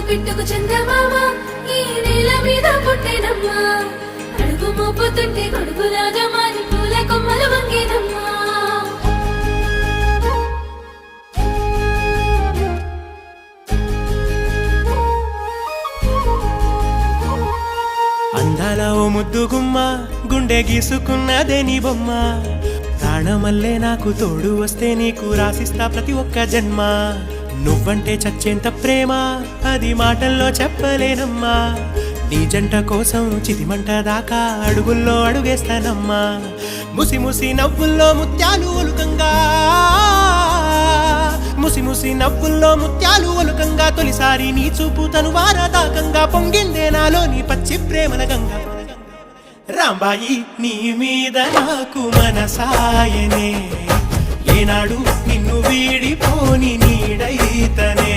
పిట్టుకు చందమామ ఈ నేల మీద పుట్టేనమ్మా అడుగు మోపుతుంటే గొడుగులాగా మారి పూల కొమ్మలు వంగేనమ్మా అందాల ఓ ముద్దు గుమ్మ గుండె గీసుకున్నదే నీ బొమ్మ ప్రాణమల్లే నాకు తోడు వస్తే నీకు రాసిస్తా ప్రతి ఒక్క జన్మ నువ్వంటే చచ్చేంత ప్రేమ అది మాటల్లో చెప్పలేనమ్మా నీ జంట కోసం చితిమంట దాకా అడుగుల్లో అడుగేస్తానమ్మా ముసి ముసి నవ్వుల్లో ముత్యాలు ఒలుకంగా ముసి ముసి నవ్వుల్లో ముత్యాలు ఒలుకంగా తొలిసారి నీ చూపు తను వారదాకంగా పొంగిందే నాలో నీ పచ్చి ప్రేమల గంగా రాంబాయి నీ మీద నాకు మనసాయనే ఏనాడు నిన్ను వీడిపోని నీడైతనే